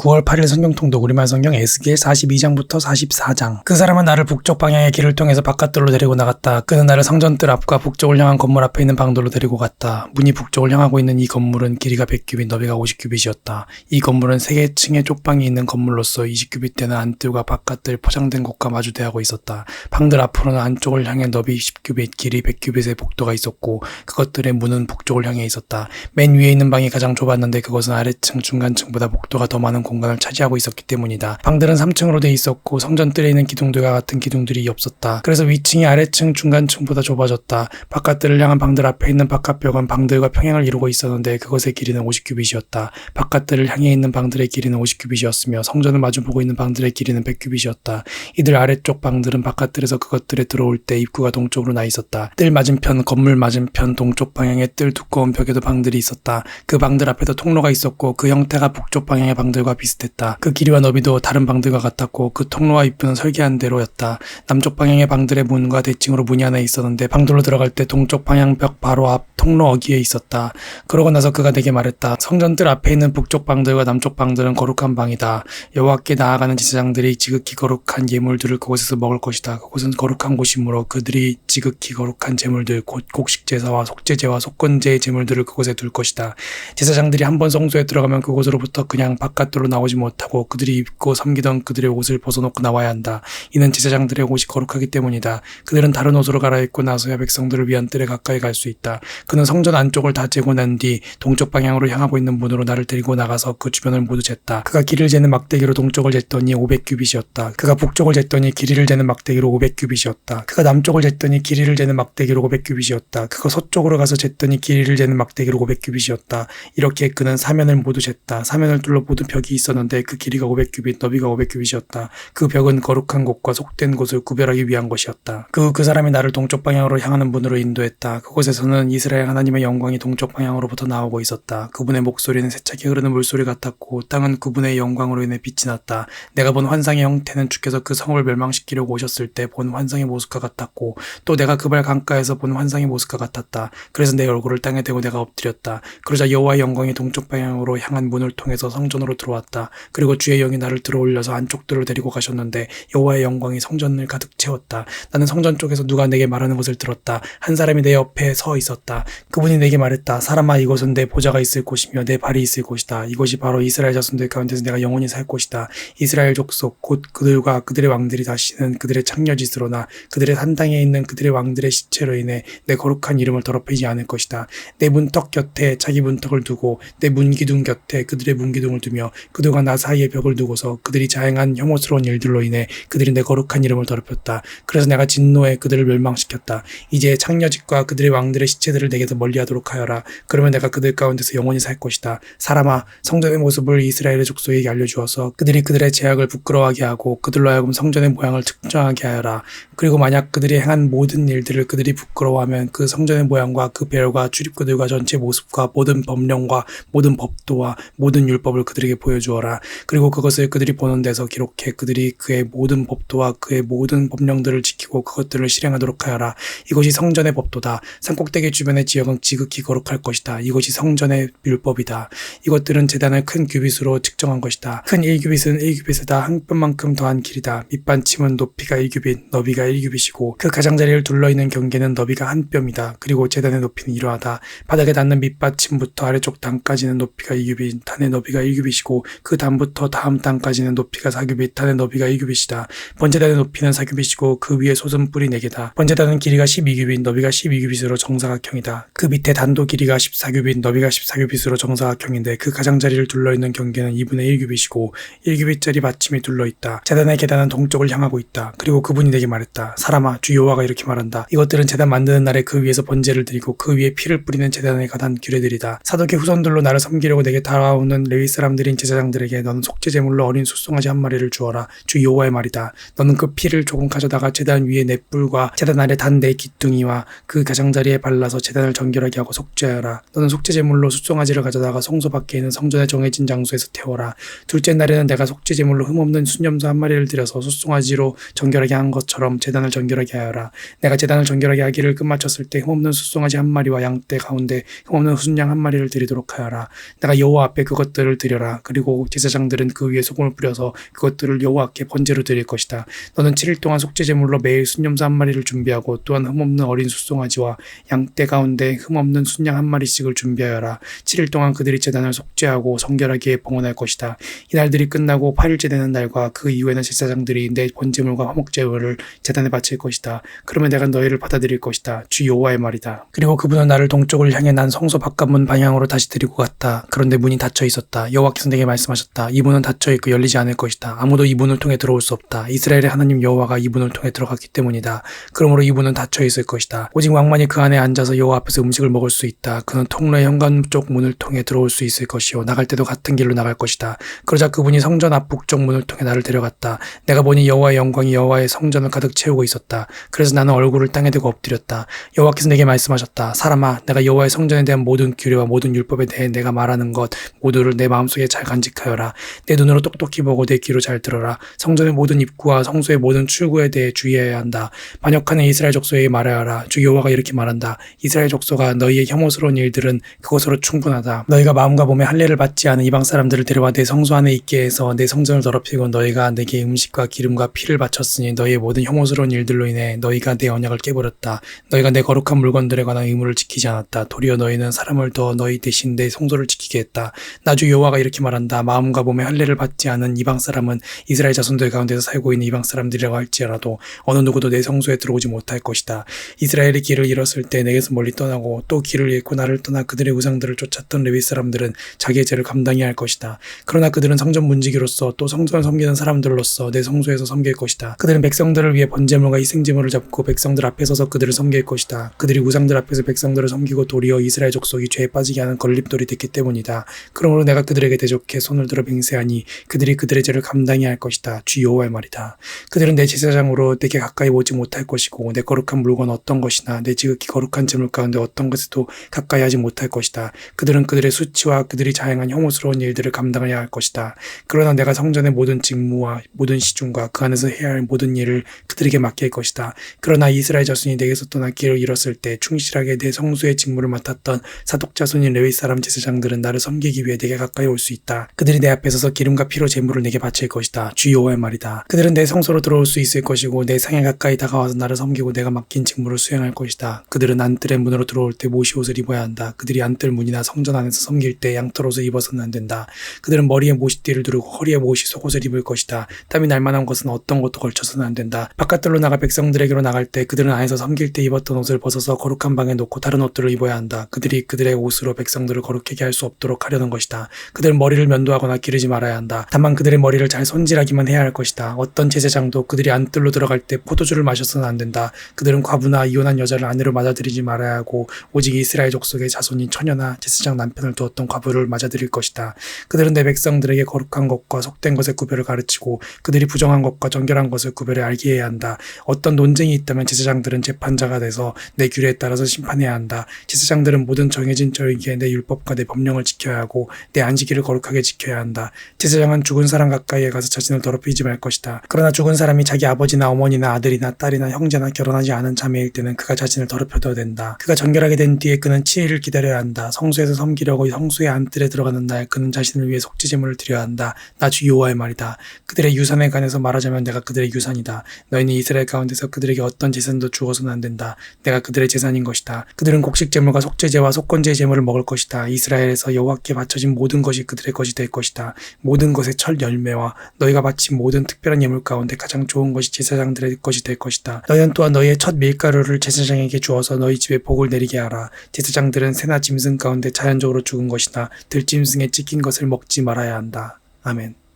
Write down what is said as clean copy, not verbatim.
9월 8일 성경통독 우리말 성경 에스겔 42장부터 44장. 그 사람은 나를 북쪽 방향의 길을 통해서 바깥들로 데리고 나갔다. 그는 나를 성전뜰 앞과 북쪽을 향한 건물 앞에 있는 방도로 데리고 갔다. 문이 북쪽을 향하고 있는 이 건물은 길이가 100규빗, 너비가 50규빗이었다. 이 건물은 3개층의 쪽방이 있는 건물로서 20규빗 되는 안뜰과 바깥뜰 포장된 곳과 마주대하고 있었다. 방들 앞으로는 안쪽을 향해 너비 10규빗, 길이 100규빗의 복도가 있었고 그것들의 문은 북쪽을 향해 있었다. 맨 위에 있는 방이 가장 좁았는데 그것은 아래층, 중간층보다 복도가 더 많은 공간을 차지하고 있었기 때문이다. 방들은 3층으로 돼 있었고 성전뜰에 있는 기둥들과 같은 기둥들이 없었다. 그래서 위층이 아래층, 중간층보다 좁아졌다. 바깥뜰을 향한 방들 앞에 있는 바깥벽은 방들과 평행을 이루고 있었는데 그것의 길이는 50규빗이었다. 바깥뜰을 향해 있는 방들의 길이는 50규빗이었으며 성전을 마주보고 있는 방들의 길이는 100규빗이었다. 이들 아래쪽 방들은 바깥뜰에서 그것들에 들어올 때 입구가 동쪽으로 나 있었다. 뜰 맞은편, 건물 맞은편 동쪽 방향의 뜰 두꺼운 벽에도 방들이 있었다. 그 방들 앞에도 통로가 있었고 그 형태가 북쪽 방향의 방들과 비슷했다. 그 길이와 너비도 다른 방들과 같았고 그 통로와 입구는 설계한 대로였다. 남쪽 방향의 방들의 문과 대칭으로 문이 하나 있었는데 방들로 들어갈 때 동쪽 방향 벽 바로 앞 통로 어귀에 있었다. 그러고 나서 그가 내게 말했다. 성전뜰 앞에 있는 북쪽 방들과 남쪽 방들은 거룩한 방이다. 여호와께 나아가는 제사장들이 지극히 거룩한 예물들을 그곳에서 먹을 것이다. 그곳은 거룩한 곳이므로 그들이 지극히 거룩한 제물들 곧 곡식제사와 속죄제와 속건제의 제물들을 그곳에 둘 것이다. 제사장들이 한번 성소에 들어가면 그곳으로부터 그냥 바깥으로 나오지 못하고 그들이 입고 섬기던 그들의 옷을 벗어놓고 나와야 한다. 이는 제사장들의 옷이 거룩하기 때문이다. 그들은 다른 옷으로 갈아입고 나서야 백성들을 위한 뜰에 가까이 갈 수 있다. 그는 성전 안쪽을 다 재고 난 뒤 동쪽 방향으로 향하고 있는 문으로 나를 데리고 나가서 그 주변을 모두 쟀다. 그가 길이를 재는 막대기로 동쪽을 쟀더니 500규빗이었다. 그가 북쪽을 쟀더니 길이를 재는 막대기로 500규빗이었다. 그가 남쪽을 쟀더니 길이를 재는 막대기로 500규빗이었다. 그가 서쪽으로 가서 쟀더니 길이를 재는 막대기로 500규빗이었다. 이렇게 그는 사면을 모두 쟀다. 사면을 둘러 모든 벽이 있었는데 그 길이가 500규빗, 너비가 500규빗이었다. 그 벽은 거룩한 곳과 속된 곳을 구별하기 위한 것이었다. 그 사람이 나를 동쪽 방향으로 향하는 문으로 인도했다. 그곳에서는 이스라엘 하나님의 영광이 동쪽 방향으로부터 나오고 있었다. 그분의 목소리는 세차게 흐르는 물소리 같았고 땅은 그분의 영광으로 인해 빛이 났다. 내가 본 환상의 형태는 주께서 그 성을 멸망시키려고 오셨을 때 본 환상의 모습과 같았고 또 내가 그 발 강가에서 본 환상의 모습과 같았다. 그래서 내 얼굴을 땅에 대고 내가 엎드렸다. 그러자 여호와의 영광이 동쪽 방향으로 향한 문을 통해서 성전으로 들어왔다. 그리고 주의 영이 나를 들어올려서 안쪽들로 데리고 가셨는데 여호와의 영광이 성전을 가득 채웠다. 나는 성전 쪽에서 누가 내게 말하는 것을 들었다. 한 사람이 내 옆에 서 있었다. 그분이 내게 말했다. 사람아, 이곳은 내 보좌가 있을 곳이며 내 발이 있을 곳이다. 이곳이 바로 이스라엘 자손들 가운데서 내가 영원히 살 곳이다. 이스라엘 족속 곧 그들과 그들의 왕들이 다시는 그들의 창녀짓으로나 그들의 산당에 있는 그들의 왕들의 시체로 인해 내 거룩한 이름을 더럽히지 않을 것이다. 내 문턱 곁에 자기 문턱을 두고 내 문기둥 곁에 그들의 문기둥을 두며 그들과 나 사이에 벽을 두고서 그들이 자행한 혐오스러운 일들로 인해 그들이 내 거룩한 이름을 더럽혔다. 그래서 내가 진노에 그들을 멸망시켰다. 이제 창녀짓과 그들의 왕들의 시체들을 내게서 멀리하도록 하여라. 그러면 내가 그들 가운데서 영원히 살 것이다. 사람아, 성전의 모습을 이스라엘의 족속에게 알려주어서 그들이 그들의 제약을 부끄러워하게 하고 그들로 하여금 성전의 모양을 측정하게 하여라. 그리고 만약 그들이 행한 모든 일들을 그들이 부끄러워하면 그 성전의 모양과 그 별과 출입구들과 전체 모습과 모든 법령과 모든 법도와 모든 율법을 그들에게 보여주어라. 그리고 그것을 그들이 보는 데서 기록해 그들이 그의 모든 법도와 그의 모든 법령들을 지키고 그것들을 실행하도록 하여라. 이것이 성전의 법도다. 산꼭대기 주변의 지역은 지극히 거룩할 것이다. 이것이 성전의 율법이다. 이것들은 제단을 큰 규빗으로 측정한 것이다. 큰 1규빗은 1규빗에다 한 뼘만큼 더한 길이다. 밑반침은 높이가 1규빗, 너비가 1규빗이고 그 가장자리를 둘러있는 경계는 너비가 한 뼘이다. 그리고 제단의 높이는 이러하다. 바닥에 닿는 밑받침부터 아래쪽 단까지는 높이가 2규빗, 단의 너비가 1규빗이고 그 단부터 다음 단까지는 높이가 4규빗, 단의 너비가 1규빗이다. 번제단의 높이는 4규빗이고 그 위에 솟은 뿔이 4개다. 번제단은 길이가 12규빗, 너비가 12규빗으로 정사각형이다. 그 밑에 단도 길이가 14규빗, 너비가 14규빗으로 정사각형인데 그 가장자리를 둘러있는 경계는 2분의 1규빗이고 1규빗짜리 받침이 둘러있다. 제단의 계단은 동쪽을 향하고 있다. 그리고 그분이 내게 말했다. 사람아, 주 여호와가 이렇게 말한다. 이것들은 제단 만드는 날에 그 위에서 번제를 드리고 그 위에 피를 뿌리는 제단에 관한 규례들이다. 사독의 후손들로 나를 섬기려고 내게 다가오는 레위 사람들인 제사장들에게 너는 속죄제물로 어린 숫송아지 한 마리를 주어라. 주 여호와의 말이다. 너는 그 피를 조금 가져다가 제단 위에 내 뿔과 제단 아래 단 내 기둥이와 그 가장자리에 발라서 제단을 정결하게 하고 속죄하라. 너는 속죄제물로 숫송아지를 가져다가 성소 밖에 있는 성전의 정해진 장소에서 태워라. 둘째 날에는 내가 속죄제물로 흠없는 순염소 한 마리를 들여서 숫송아지로 정결하게 한 것처럼 제단을 정결하게 하여라. 내가 제단을 정결하게 하기를 끝마쳤을 때 흠없는 숫송아지 한 마리와 양떼 가운데 흠없는 순양 한 마리를 드리도록 하여라. 내가 여호와 앞에 그것들을 드려라. 그리고 하고 제사장들은 그 위에 소금을 뿌려서 그것들을 여호와께 번제로 드릴 것이다. 너는 7일 동안 속죄 제물로 매일 순염소 한 마리를 준비하고 또한 흠없는 어린 숫송아지와 양떼 가운데 흠없는 순양 한 마리씩을 준비하여라. 7일 동안 그들이 제단을 속죄하고 성결하게 봉헌할 것이다. 이날들이 끝나고 8일째 되는 날과 그 이후에는 제사장들이 내 번제물과 화목제물을 제단에 바칠 것이다. 그러면 내가 너희를 받아들일 것이다. 주 여호와의 말이다. 그리고 그분은 나를 동쪽을 향해 난 성소 바깥문 방향으로 다시 데리고 갔다. 그런데 문이 닫혀 있었다. 여호와께서 내게 말씀하셨다. 이 문은 닫혀 있고 열리지 않을 것이다. 아무도 이 문을 통해 들어올 수 없다. 이스라엘의 하나님 여호와가 이 문을 통해 들어갔기 때문이다. 그러므로 이 문은 닫혀 있을 것이다. 오직 왕만이 그 안에 앉아서 여호와 앞에서 음식을 먹을 수 있다. 그는 통로의 현관 쪽 문을 통해 들어올 수 있을 것이요 나갈 때도 같은 길로 나갈 것이다. 그러자 그분이 성전 앞 북쪽 문을 통해 나를 데려갔다. 내가 보니 여호와의 영광이 여호와의 성전을 가득 채우고 있었다. 그래서 나는 얼굴을 땅에 대고 엎드렸다. 여호와께서 내게 말씀하셨다. 사람아, 내가 여호와의 성전에 대한 모든 규례와 모든 율법에 대해 내가 말하는 것 모두를 내 마음속에 잘 간직하여라. 내 눈으로 똑똑히 보고 내 귀로 잘 들어라. 성전의 모든 입구와 성소의 모든 출구에 대해 주의해야 한다. 반역하는 이스라엘 족속에게 말하여라. 주 여호와가 이렇게 말한다. 이스라엘 족속아, 너희의 혐오스러운 일들은 그것으로 충분하다. 너희가 마음과 몸에 할례를 받지 않은 이방 사람들을 데려와 내 성소 안에 있게 해서 내 성전을 더럽히고 너희가 내게 음식과 기름과 피를 바쳤으니 너희의 모든 혐오스러운 일들로 인해 너희가 내 언약을 깨버렸다. 너희가 내 거룩한 물건들에 관한 의무를 지키지 않았다. 도리어 너희는 사람을 더 너희 대신 내 성소를 지키게 했다. 나 주 여호와가 이렇게 말한다. 마음과 몸에 할례를 받지 않은 이방 사람은 이스라엘 자손들 가운데서 살고 있는 이방 사람들이라고 할지라도 어느 누구도 내 성소에 들어오지 못할 것이다. 이스라엘이 길을 잃었을 때 내게서 멀리 떠나고 또 길을 잃고 나를 떠나 그들의 우상들을 쫓았던 레위 사람들은 자기의 죄를 감당해야 할 것이다. 그러나 그들은 성전 문지기로서 또 성전을 섬기는 사람들로서 내 성소에서 섬길 것이다. 그들은 백성들을 위해 번제물과 희생제물을 잡고 백성들 앞에 서서 그들을 섬길 것이다. 그들이 우상들 앞에서 백성들을 섬기고 도리어 이스라엘 족속이 죄에 빠지게 하는 걸림돌이 됐기 때문이다. 그러므로 내가 그들에게 대적해 손을 들어 맹세하니 그들이 그들의 죄를 감당해야 할 것이다. 주 여호와의 말이다. 그들은 내 제사장으로 내게 가까이 오지 못할 것이고 내 거룩한 물건 어떤 것이나 내 지극히 거룩한 제물 가운데 어떤 것에도 가까이 하지 못할 것이다. 그들은 그들의 수치와 그들이 자행한 혐오스러운 일들을 감당해야 할 것이다. 그러나 내가 성전의 모든 직무와 모든 시중과 그 안에서 해야 할 모든 일을 그들에게 맡길 것이다. 그러나 이스라엘 자손이 내게서 떠나 길을 잃었을 때 충실하게 내 성소의 직무를 맡았던 사독 자손인 레위 사람 제사장들은 나를 섬기기 위해 내게 가까이 올 수 있다. 그들이 내 앞에 서서 기름과 피로 제물을 내게 바칠 것이다. 주 여호와의 말이다. 그들은 내 성소로 들어올 수 있을 것이고 내 상에 가까이 다가와서 나를 섬기고 내가 맡긴 직무를 수행할 것이다. 그들은 안뜰의 문으로 들어올 때 모시옷을 입어야 한다. 그들이 안뜰 문이나 성전 안에서 섬길 때 양털옷을 입어서는 안 된다. 그들은 머리에 모시띠를 두르고 허리에 모시 속옷을 입을 것이다. 땀이 날 만한 것은 어떤 것도 걸쳐서는 안 된다. 바깥들로 나가 백성들에게로 나갈 때 그들은 안에서 섬길 때 입었던 옷을 벗어서 거룩한 방에 놓고 다른 옷들을 입어야 한다. 그들이 그들의 옷으로 백성들을 거룩하게 할 수 없도록 하려는 것이다. 그들은 머리를 면도하거나 기르지 말아야 한다. 다만 그들의 머리를 잘 손질하기만 해야 할 것이다. 어떤 제사장도 그들이 안뜰로 들어갈 때 포도주를 마셔서는 안 된다. 그들은 과부나 이혼한 여자를 아내로 맞아들이지 말아야 하고 오직 이스라엘 족속의 자손인 처녀나 제사장 남편을 두었던 과부를 맞아들일 것이다. 그들은 내 백성들에게 거룩한 것과 속된 것의 구별을 가르치고 그들이 부정한 것과 정결한 것을 구별해 알게 해야 한다. 어떤 논쟁이 있다면 제사장들은 재판자가 돼서 내 규례에 따라서 심판해야 한다. 제사장들은 모든 정해진 절기에 내 율법과 내 법령을 지켜야 하고 내 안식일을 거룩하게 지켜야 한다. 제사장은 죽은 사람 가까이에 가서 자신을 더럽히지 말 것이다. 그러나 죽은 사람이 자기 아버지나 어머니나 아들이나 딸이나 형제나 결혼하지 않은 자매일 때는 그가 자신을 더럽혀도 된다. 그가 정결하게 된 뒤에 그는 7일을 기다려야 한다. 성소에서 섬기려고 성소의 안뜰에 들어가는 날 그는 자신을 위해 속죄제물을 드려야 한다. 나 주 여호와의 말이다. 그들의 유산에 관해서 말하자면 내가 그들의 유산이다. 너희는 이스라엘 가운데서 그들에게 어떤 제사도 주어서는 안 된다. 내가 그들의 제사인 것이다. 그들은 곡식제물과 속죄제와 속건제의 제물을 먹을 것이다. 이스라엘에서 여호와께 바쳐진 모든 것이 그들의 것이 될 것이다. 모든 것의 첫 열매와 너희가 바친 모든 특별한 예물 가운데 가장 좋은 것이 제사장들의 것이 될 것이다. 너희는 또한 너희의 첫 밀가루를 제사장에게 주어서 너희 집에 복을 내리게 하라. 제사장들은 새나 짐승 가운데 자연적으로 죽은 것이나 들짐승에 찍힌 것을 먹지 말아야 한다. 아멘.